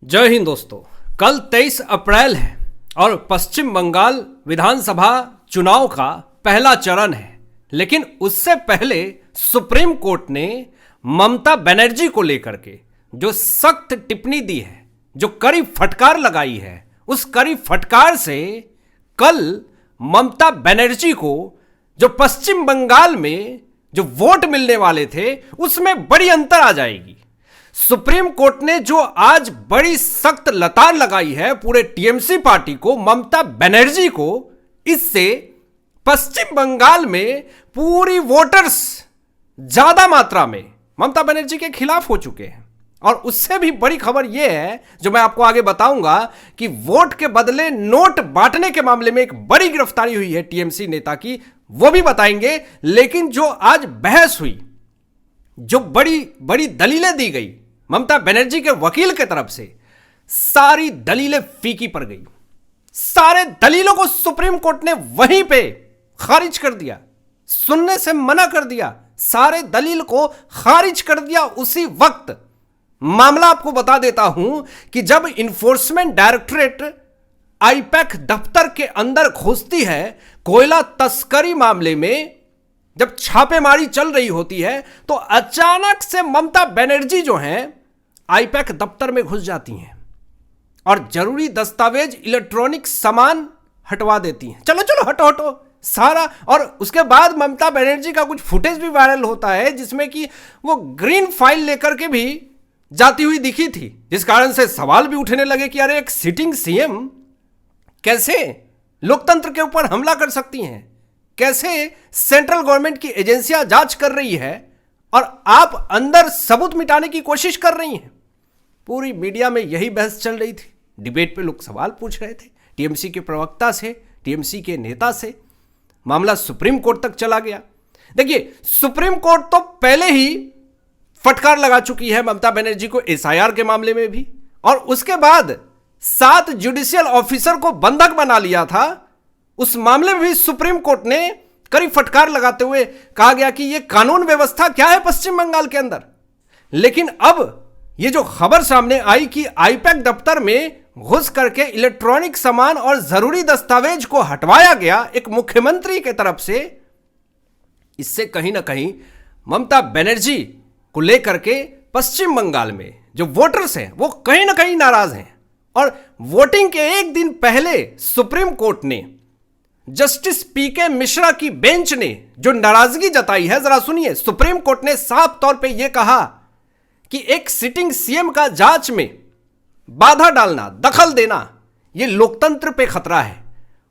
जय हिंद दोस्तों। कल 23 अप्रैल है और पश्चिम बंगाल विधानसभा चुनाव का पहला चरण है। लेकिन उससे पहले सुप्रीम कोर्ट ने ममता बनर्जी को लेकर के जो सख्त टिप्पणी दी है, जो कड़ी फटकार लगाई है, उस कड़ी फटकार से कल ममता बनर्जी को जो पश्चिम बंगाल में जो वोट मिलने वाले थे उसमें बड़ी अंतर आ जाएगी। सुप्रीम कोर्ट ने जो आज बड़ी सख्त लतार लगाई है पूरे टीएमसी पार्टी को, ममता बनर्जी को, इससे पश्चिम बंगाल में पूरी वोटर्स ज्यादा मात्रा में ममता बनर्जी के खिलाफ हो चुके हैं। और उससे भी बड़ी खबर यह है जो मैं आपको आगे बताऊंगा कि वोट के बदले नोट बांटने के मामले में एक बड़ी गिरफ्तारी हुई है टीएमसी नेता की, वो भी बताएंगे। लेकिन जो आज बहस हुई, जो बड़ी बड़ी दलीलें दी गई ममता बनर्जी के वकील के तरफ से, सारी दलीलें फीकी पड़ गई। सारे दलीलों को सुप्रीम कोर्ट ने वहीं पे खारिज कर दिया, सुनने से मना कर दिया, सारे दलील को खारिज कर दिया उसी वक्त। मामला आपको बता देता हूं कि जब इन्फोर्समेंट डायरेक्टरेट आईपैक दफ्तर के अंदर घुसती है, कोयला तस्करी मामले में जब छापेमारी चल रही होती है, तो अचानक से ममता बनर्जी जो हैं आईपैक दफ्तर में घुस जाती हैं और जरूरी दस्तावेज, इलेक्ट्रॉनिक सामान हटवा देती हैं। चलो चलो हटो हटो सारा। और उसके बाद ममता बनर्जी का कुछ फुटेज भी वायरल होता है जिसमें कि वो ग्रीन फाइल लेकर के भी जाती हुई दिखी थी, जिस कारण से सवाल भी उठने लगे कि अरे एक सिटिंग सीएम कैसे लोकतंत्र के ऊपर हमला कर सकती हैं, कैसे सेंट्रल गवर्नमेंट की एजेंसियां जांच कर रही है और आप अंदर सबूत मिटाने की कोशिश कर रही हैं। पूरी मीडिया में यही बहस चल रही थी। डिबेट पे लोग सवाल पूछ रहे थे टीएमसी के प्रवक्ता से, टीएमसी के नेता से। मामला सुप्रीम कोर्ट तक चला गया। देखिए, सुप्रीम कोर्ट तो पहले ही फटकार लगा चुकी है ममता बनर्जी को एसआईआर के मामले में भी, और उसके बाद 7 जुडिशियल ऑफिसर को बंधक बना लिया था। उस मामले में भी सुप्रीम कोर्ट ने कड़ी फटकार लगाते हुए कहा गया कि यह कानून व्यवस्था क्या है पश्चिम बंगाल के अंदर। लेकिन अब ये जो खबर सामने आई कि आईपैक दफ्तर में घुस करके इलेक्ट्रॉनिक सामान और जरूरी दस्तावेज को हटवाया गया एक मुख्यमंत्री के तरफ से, इससे कहीं ना कहीं ममता बनर्जी को लेकर के पश्चिम बंगाल में जो वोटर्स हैं वो कहीं ना कहीं नाराज हैं। और वोटिंग के एक दिन पहले सुप्रीम कोर्ट ने जस्टिस पीके मिश्रा की बेंच ने जो नाराजगी जताई है, जरा सुनिए। सुप्रीम कोर्ट ने साफ तौर पे यह कहा कि एक सिटिंग सीएम का जांच में बाधा डालना, दखल देना, यह लोकतंत्र पे खतरा है।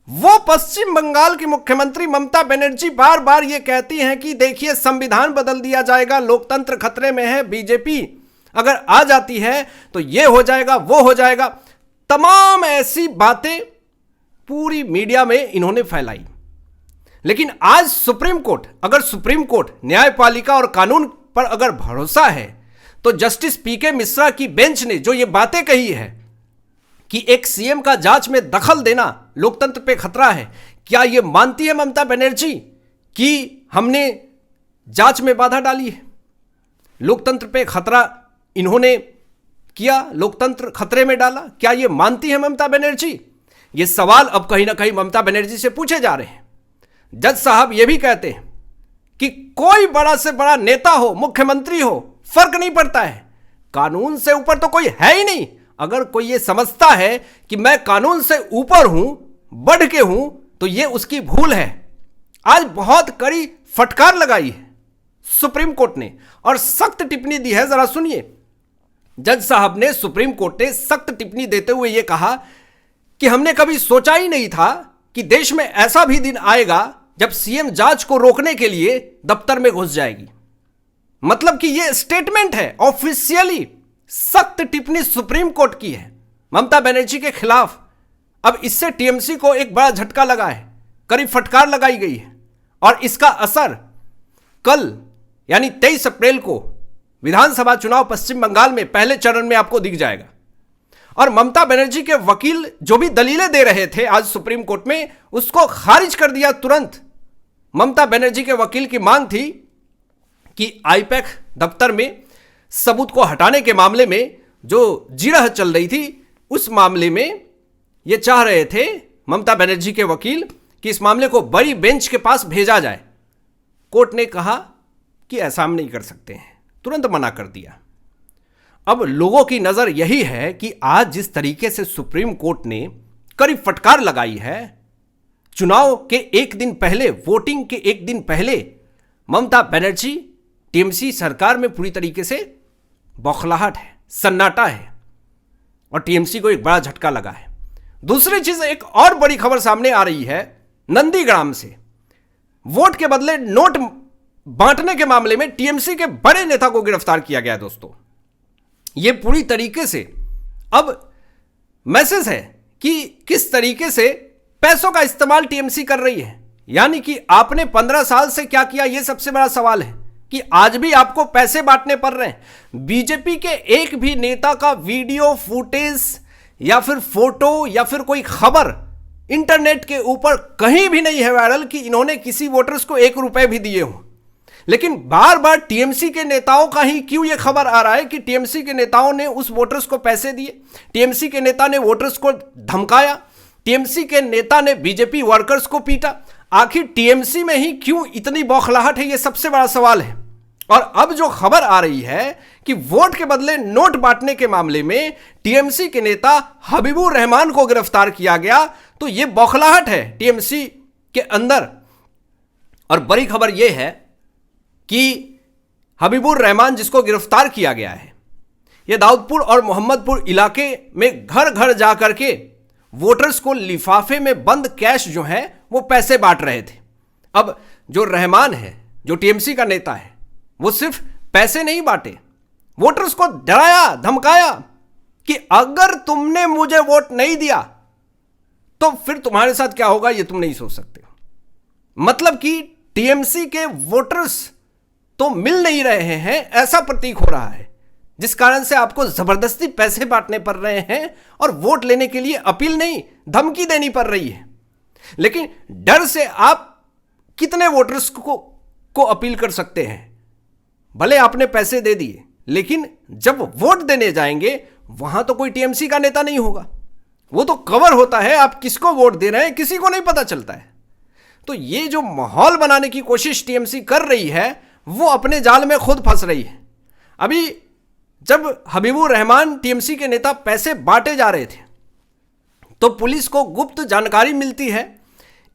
वो पश्चिम बंगाल की मुख्यमंत्री ममता बनर्जी बार बार यह कहती हैं कि देखिए संविधान बदल दिया जाएगा, लोकतंत्र खतरे में है, बीजेपी अगर आ जाती है तो यह हो जाएगा, वो हो जाएगा। तमाम ऐसी बातें पूरी मीडिया में इन्होंने फैलाई। लेकिन आज सुप्रीम कोर्ट, अगर सुप्रीम कोर्ट न्यायपालिका और कानून पर अगर भरोसा है, तो जस्टिस पीके मिश्रा की बेंच ने जो ये बातें कही है कि एक सीएम का जांच में दखल देना लोकतंत्र पे खतरा है, क्या ये मानती है ममता बनर्जी कि हमने जांच में बाधा डाली है, लोकतंत्र पे खतरा इन्होंने किया, लोकतंत्र खतरे में डाला? क्या ये मानती है ममता बनर्जी? ये सवाल अब कहीं ना कहीं ममता बनर्जी से पूछे जा रहे हैं। जज साहब ये भी कहते हैं कि कोई बड़ा से बड़ा नेता हो, मुख्यमंत्री हो, फर्क नहीं पड़ता है, कानून से ऊपर तो कोई है ही नहीं। अगर कोई ये समझता है कि मैं कानून से ऊपर हूं, बढ़ के हूं, तो ये उसकी भूल है। आज बहुत कड़ी फटकार लगाई है सुप्रीम कोर्ट ने और सख्त टिप्पणी दी है, जरा सुनिए। जज साहब ने, सुप्रीम कोर्ट ने सख्त टिप्पणी देते हुए यह कहा कि हमने कभी सोचा ही नहीं था कि देश में ऐसा भी दिन आएगा जब सीएम जांच को रोकने के लिए दफ्तर में घुस जाएगी। मतलब कि यह स्टेटमेंट है, ऑफिशियली सख्त टिप्पणी सुप्रीम कोर्ट की है ममता बनर्जी के खिलाफ। अब इससे टीएमसी को एक बड़ा झटका लगा है, कड़ी फटकार लगाई गई है और इसका असर कल यानी 23 अप्रैल को विधानसभा चुनाव पश्चिम बंगाल में पहले चरण में आपको दिख जाएगा। और ममता बनर्जी के वकील जो भी दलीलें दे रहे थे आज सुप्रीम कोर्ट में, उसको खारिज कर दिया तुरंत। ममता बनर्जी के वकील की मांग थी कि आईपैक दफ्तर में सबूत को हटाने के मामले में जो जिरह चल रही थी उस मामले में ये चाह रहे थे ममता बनर्जी के वकील कि इस मामले को बड़ी बेंच के पास भेजा जाए। कोर्ट ने कहा कि ऐसा हम नहीं कर सकते हैं, तुरंत मना कर दिया। अब लोगों की नजर यही है कि आज जिस तरीके से सुप्रीम कोर्ट ने कड़ी फटकार लगाई है, चुनाव के एक दिन पहले, वोटिंग के एक दिन पहले ममता बनर्जी टीएमसी सरकार में पूरी तरीके से बौखलाहट है, सन्नाटा है और टीएमसी को एक बड़ा झटका लगा है। दूसरी चीज, एक और बड़ी खबर सामने आ रही है नंदीग्राम से। वोट के बदले नोट बांटने के मामले में टीएमसी के बड़े नेता को गिरफ्तार किया गया। दोस्तों, यह पूरी तरीके से अब मैसेज है कि किस तरीके से पैसों का इस्तेमाल टीएमसी कर रही है। यानी कि आपने 15 साल से क्या किया, यह सबसे बड़ा सवाल है कि आज भी आपको पैसे बांटने पड़ रहे हैं। बीजेपी के एक भी नेता का वीडियो फुटेज या फिर फोटो या फिर कोई खबर इंटरनेट के ऊपर कहीं भी नहीं है वायरल कि इन्होंने किसी वोटर्स को 1 रुपए भी दिए हो। लेकिन बार बार टीएमसी के नेताओं का ही क्यों यह खबर आ रहा है कि टीएमसी के नेताओं ने उस वोटर्स को पैसे दिए, टीएमसी के नेता ने वोटर्स को धमकाया, टीएमसी के नेता ने बीजेपी वर्कर्स को पीटा। आखिर टीएमसी में ही क्यों इतनी बौखलाहट है, यह सबसे बड़ा सवाल है। और अब जो खबर आ रही है कि वोट के बदले नोट बांटने के मामले में टीएमसी के नेता हबीबुर रहमान को गिरफ्तार किया गया, तो यह बौखलाहट है टीएमसी के अंदर। और बड़ी खबर यह है कि हबीबुर रहमान जिसको गिरफ्तार किया गया है, यह दाऊदपुर और मोहम्मदपुर इलाके में घर घर जाकर के वोटर्स को लिफाफे में बंद कैश जो है वो पैसे बांट रहे थे। अब जो रहमान है, जो टीएमसी का नेता है, वो सिर्फ पैसे नहीं बांटे, वोटर्स को डराया, धमकाया कि अगर तुमने मुझे वोट नहीं दिया तो फिर तुम्हारे साथ क्या होगा ये तुम नहीं सोच सकते। मतलब कि टीएमसी के वोटर्स तो मिल नहीं रहे हैं, ऐसा प्रतीक हो रहा है, जिस कारण से आपको जबरदस्ती पैसे बांटने पड़ रहे हैं और वोट लेने के लिए अपील नहीं, धमकी देनी पड़ रही है। लेकिन डर से आप कितने वोटर्स को अपील कर सकते हैं? भले आपने पैसे दे दिए, लेकिन जब वोट देने जाएंगे वहां तो कोई टीएमसी का नेता नहीं होगा, वो तो कवर होता है, आप किसको वोट दे रहे हैं किसी को नहीं पता चलता है। तो ये जो माहौल बनाने की कोशिश टीएमसी कर रही है वो अपने जाल में खुद फंस रही है। अभी जब हबीबुर रहमान टीएमसी के नेता पैसे बांटे जा रहे थे तो पुलिस को गुप्त जानकारी मिलती है,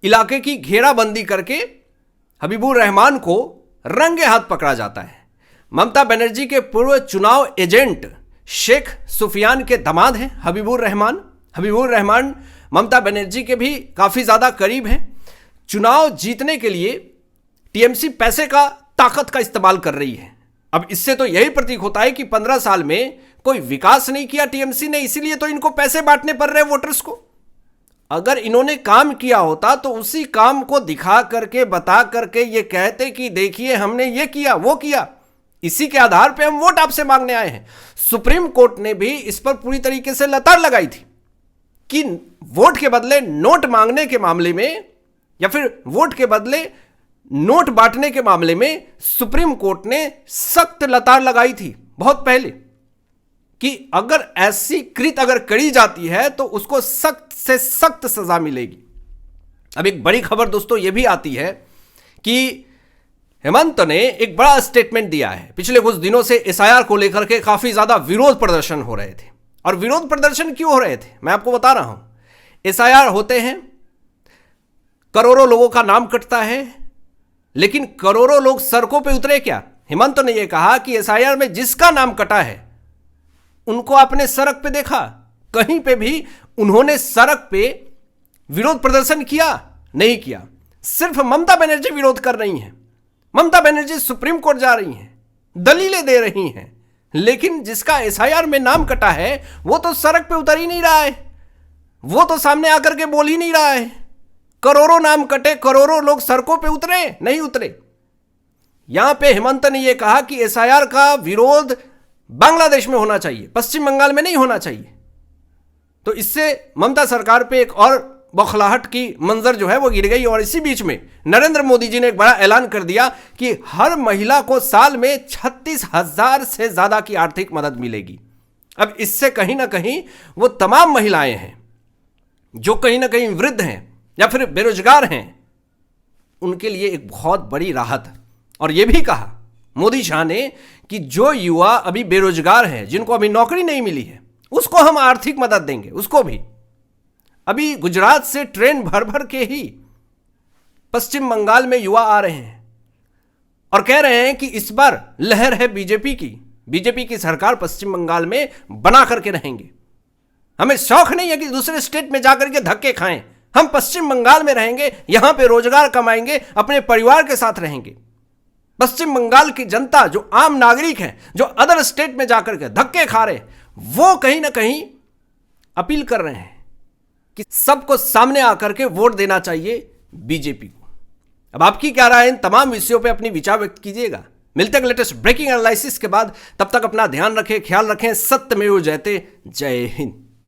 इलाके की घेराबंदी करके हबीबुर रहमान को रंगे हाथ पकड़ा जाता है। ममता बनर्जी के पूर्व चुनाव एजेंट शेख सुफियान के दामाद हैं हबीबुर रहमान। हबीबुर रहमान ममता बनर्जी के भी काफी ज्यादा करीब हैं। चुनाव जीतने के लिए टीएमसी पैसे का, ताकत का इस्तेमाल कर रही है। अब इससे तो यही प्रतीक होता है कि 15 साल में कोई विकास नहीं किया टीएमसी ने, इसीलिए तो इनको पैसे बांटने पड़ रहे वोटर्स को। अगर इन्होंने काम किया होता तो उसी काम को दिखा करके, बता करके ये कहते कि देखिए हमने ये किया, वो किया, इसी के आधार पे हम वोट आपसे मांगने आए हैं। सुप्रीम कोर्ट ने भी इस पर पूरी तरीके से लताड़ लगाई थी कि वोट के बदले नोट मांगने के मामले में या फिर वोट के बदले नोट बांटने के मामले में सुप्रीम कोर्ट ने सख्त लताड़ लगाई थी बहुत पहले कि अगर ऐसी कृत अगर करी जाती है तो उसको सख्त से सख्त सजा मिलेगी। अब एक बड़ी खबर दोस्तों यह भी आती है कि हेमंत ने एक बड़ा स्टेटमेंट दिया है। पिछले कुछ दिनों से एसआईआर को लेकर के काफी ज्यादा विरोध प्रदर्शन हो रहे थे। और विरोध प्रदर्शन क्यों हो रहे थे मैं आपको बता रहा हूं। एसआईआर होते हैं, करोड़ों लोगों का नाम कटता है, लेकिन करोड़ों लोग सड़कों पे उतरे क्या? हेमंत ने यह कहा कि एसआईआर में जिसका नाम कटा है उनको आपने सड़क पे देखा? कहीं पे भी उन्होंने सड़क पे विरोध प्रदर्शन किया? नहीं किया। सिर्फ ममता बनर्जी विरोध कर रही हैं। ममता बनर्जी सुप्रीम कोर्ट जा रही हैं, दलीलें दे रही हैं, लेकिन जिसका एसआईआर में नाम कटा है वो तो सड़क पे उतर ही नहीं रहा है, वो तो सामने आकर के बोल ही नहीं रहा है। करोड़ों नाम कटे, करोड़ों लोग सड़कों पे उतरे, नहीं उतरे। यहां पे हेमंत ने यह कहा कि एसआईआर का विरोध बांग्लादेश में होना चाहिए, पश्चिम बंगाल में नहीं होना चाहिए। तो इससे ममता सरकार पे एक और बौखलाहट की मंजर जो है वो गिर गई। और इसी बीच में नरेंद्र मोदी जी ने एक बड़ा ऐलान कर दिया कि हर महिला को साल में 36,000 से ज्यादा की आर्थिक मदद मिलेगी। अब इससे कहीं ना कहीं वो तमाम महिलाएं हैं जो कहीं ना कहीं वृद्ध हैं या फिर बेरोजगार हैं, उनके लिए एक बहुत बड़ी राहत। और यह भी कहा मोदी शाह ने कि जो युवा अभी बेरोजगार हैं, जिनको अभी नौकरी नहीं मिली है, उसको हम आर्थिक मदद देंगे, उसको भी। अभी गुजरात से ट्रेन भर भर के ही पश्चिम बंगाल में युवा आ रहे हैं और कह रहे हैं कि इस बार लहर है बीजेपी की सरकार पश्चिम बंगाल में बना करके रहेंगे। हमें शौक नहीं है कि दूसरे स्टेट में जाकर के धक्के खाएं, हम पश्चिम बंगाल में रहेंगे, यहां पे रोजगार कमाएंगे, अपने परिवार के साथ रहेंगे। पश्चिम बंगाल की जनता जो आम नागरिक है, जो अदर स्टेट में जाकर के धक्के खा रहे, वो कहीं ना कहीं अपील कर रहे हैं कि सबको सामने आकर के वोट देना चाहिए बीजेपी को। अब आपकी क्या राय है इन तमाम विषयों पे अपनी विचार व्यक्त कीजिएगा। मिलते हैं लेटेस्ट ब्रेकिंग एनालिसिस के बाद, तब तक अपना ध्यान रखें, ख्याल रखें। सत्यमेव जयते। जय हिंद।